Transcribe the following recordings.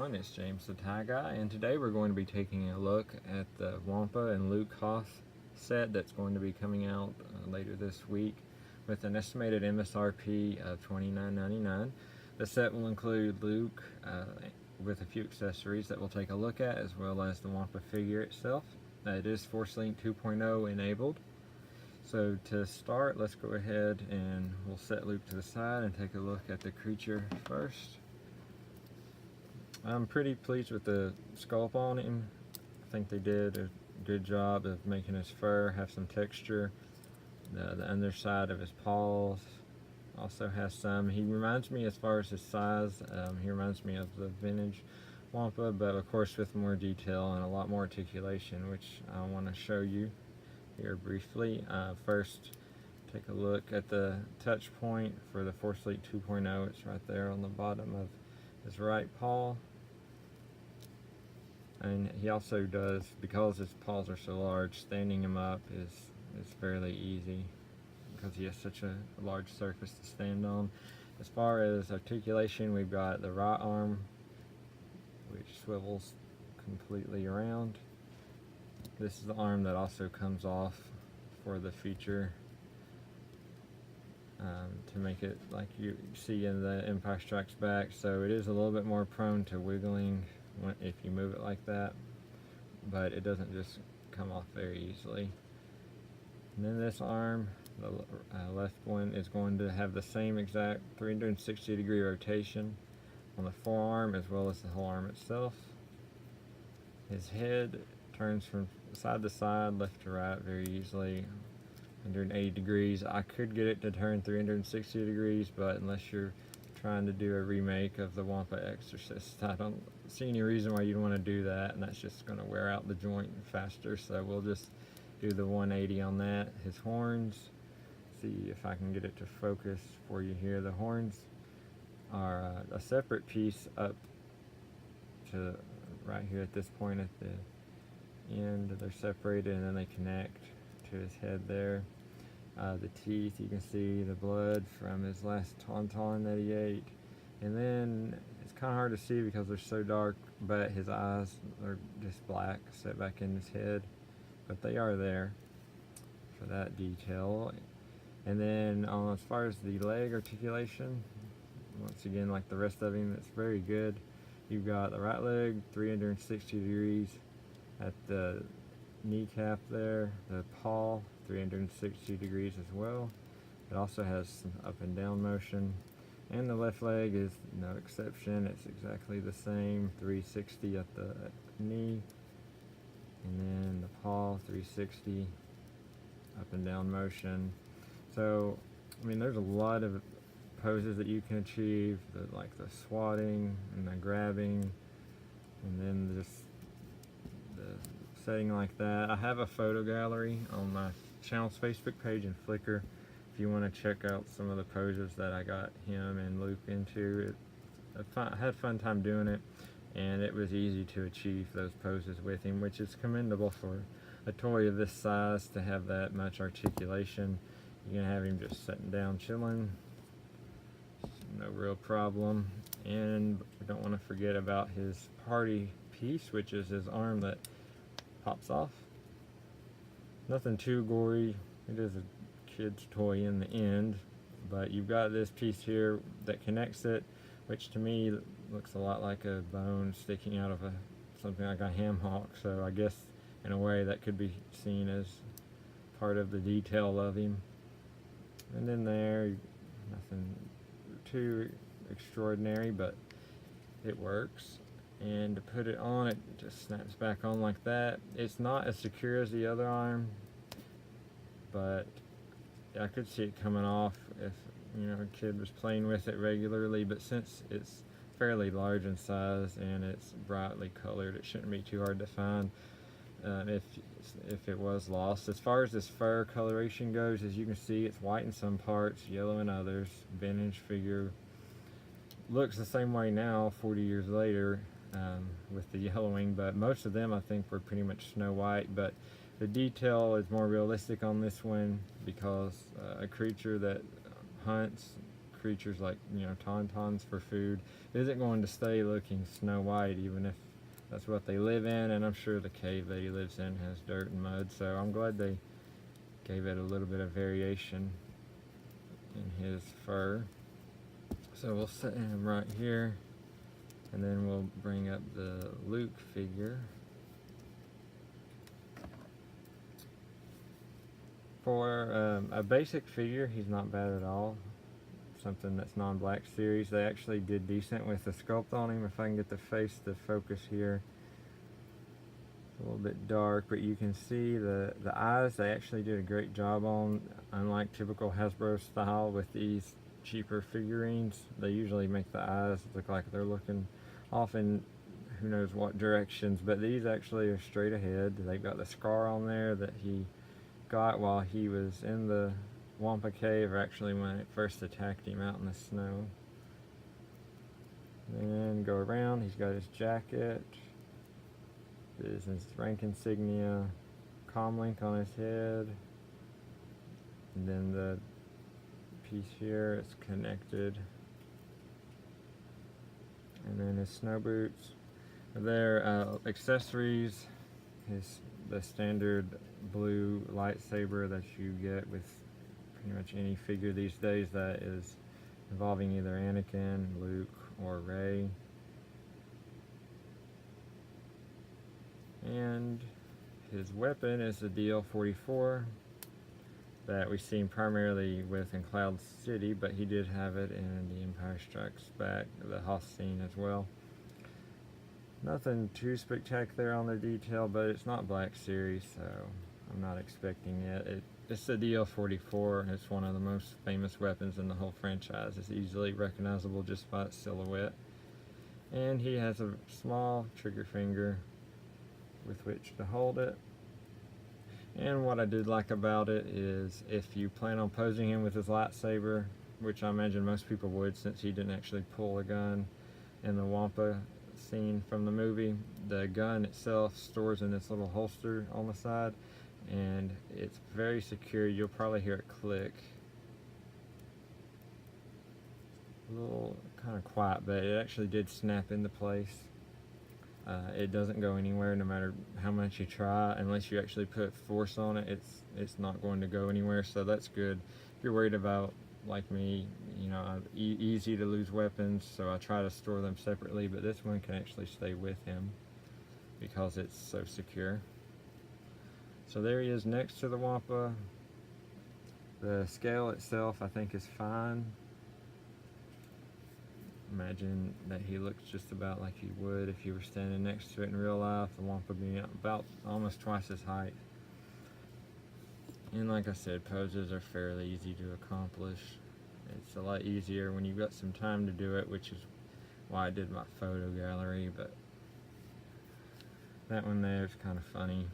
everyone, it's James the Tie Guy, and today we're going to be taking a look at the Wampa and Luke Hoth set that's going to be coming out later this week with an estimated MSRP of $29.99. The set will include Luke with a few accessories that we'll take a look at, as well as the Wampa figure itself. It is Force Link 2.0 enabled. So to start, let's go ahead and we'll set Luke to the side and take a look at the creature first. I'm pretty pleased with the sculpt on him. I think they did a good job of making his fur have some texture. The underside of his paws also has some. He reminds me, as far as his size, he reminds me of the vintage Wampa, but of course with more detail and a lot more articulation, which I want to show you here briefly. First, take a look at the touch point for the Force Link 2.0. It's right there on the bottom of his right paw. And he also does, because his paws are so large, standing him up is fairly easy because he has such a large surface to stand on. As far as articulation, we've got the right arm, which swivels completely around. This is the arm that also comes off for the feature to make it like you see in the Empire Strikes Back. So it is a little bit more prone to wiggling if you move it like that, but it doesn't just come off very easily. And then this arm, the left one, is going to have the same exact 360-degree rotation on the forearm as well as the whole arm itself. His head turns from side to side, left to right very easily, 180 degrees. I could get it to turn 360 degrees, but unless you're trying to do a remake of the Wampa Exorcist, I don't see any reason why you'd want to do that, and that's just going to wear out the joint faster. So we'll just do the 180 on that. His horns, see if I can get it to focus for you here. The horns are a separate piece up to right here at this point at the end. They're separated and then they connect to his head there. The teeth, you can see the blood from his last tauntaun that he ate. And then it's kind of hard to see because they're so dark, but his eyes are just black set back in his head, but they are there for that detail. And then as far as the leg articulation, once again, like the rest of him, it's very good. You've got the right leg 360 degrees at the kneecap there, the paw 360 degrees as well. It also has some up and down motion, and the left leg is no exception. It's exactly the same, 360 at the knee, and then the paw 360 up and down motion. So I mean, there's a lot of poses that you can achieve, like the swatting and the grabbing, and then just the setting like that. I have a photo gallery on my channel's Facebook page and Flickr if you want to check out some of the poses that I got him and Luke into. I had a fun time doing it, and it was easy to achieve those poses with him, which is commendable for a toy of this size to have that much articulation. You can have him just sitting down chilling, no real problem. And we don't want to forget about his party piece, which is his arm that pops off. Nothing too gory. It is a kid's toy in the end, but you've got this piece here that connects it, which to me looks a lot like a bone sticking out of something like a ham hock. So I guess in a way that could be seen as part of the detail of him. And then there, nothing too extraordinary, but it works. And to put it on, it just snaps back on like that. It's not as secure as the other arm, but I could see it coming off if a kid was playing with it regularly. But since it's fairly large in size and it's brightly colored, it shouldn't be too hard to find if it was lost. As far as this fur coloration goes, as you can see, it's white in some parts, yellow in others. Vintage figure looks the same way now 40 years later with the yellowing, but most of them I think were pretty much snow white. But the detail is more realistic on this one because a creature that hunts, creatures like, you know, tauntauns for food, isn't going to stay looking Snow White, even if that's what they live in. And I'm sure the cave that he lives in has dirt and mud, so I'm glad they gave it a little bit of variation in his fur. So we'll set him right here, and then we'll bring up the Luke figure. For a basic figure, he's not bad at all. Something that's non-Black Series. They actually did decent with the sculpt on him. If I can get the face to focus here. It's a little bit dark, but you can see the eyes they actually did a great job on. Unlike typical Hasbro style with these cheaper figurines, they usually make the eyes look like they're looking off in who knows what directions, but these actually are straight ahead. They've got the scar on there that he got while he was in the Wampa cave, or actually when it first attacked him out in the snow. Then go around, he's got his jacket, his rank insignia, comlink on his head, and then the piece here is connected, and then his snow boots. Their accessories, the standard blue lightsaber that you get with pretty much any figure these days that is involving either Anakin, Luke, or Rey. And his weapon is the DL-44 that we've seen primarily with in Cloud City, but he did have it in The Empire Strikes Back, the Hoth scene as well. Nothing too spectacular on the detail, but it's not Black Series, so I'm not expecting it. It's the DL-44, and it's one of the most famous weapons in the whole franchise. It's easily recognizable just by its silhouette. And he has a small trigger finger with which to hold it. And what I did like about it is if you plan on posing him with his lightsaber, which I imagine most people would since he didn't actually pull a gun in the Wampa scene from the movie, the gun itself stores in this little holster on the side, and it's very secure. You'll probably hear it click. A little kind of quiet, but it actually did snap into place. It doesn't go anywhere no matter how much you try. Unless you actually put force on it, it's not going to go anywhere, so that's good. If you're worried about, like me, you know, easy to lose weapons, so I try to store them separately, but this one can actually stay with him because it's so secure. So there he is next to the Wampa. The scale itself I think is fine. Imagine that he looks just about like he would if you were standing next to it in real life, the Wampa being about almost twice his height. And like I said, poses are fairly easy to accomplish. It's a lot easier when you've got some time to do it, which is why I did my photo gallery, but that one there is kind of funny.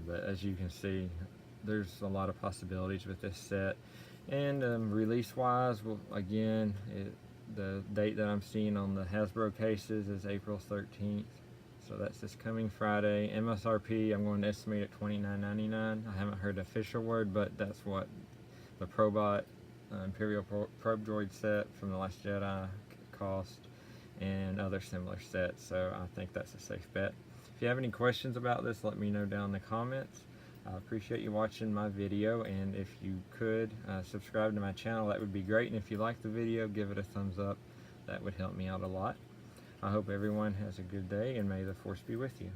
But as you can see, there's a lot of possibilities with this set. And release-wise, well, again, the date that I'm seeing on the Hasbro cases is April 13th. So that's this coming Friday. MSRP, I'm going to estimate at $29.99. I haven't heard the official word, but that's what the Probot Imperial Probe Droid set from The Last Jedi cost, and other similar sets. So I think that's a safe bet. If you have any questions about this, let me know down in the comments. I appreciate you watching my video, and if you could subscribe to my channel, that would be great. And if you like the video, give it a thumbs up. That would help me out a lot. I hope everyone has a good day, and may the Force be with you.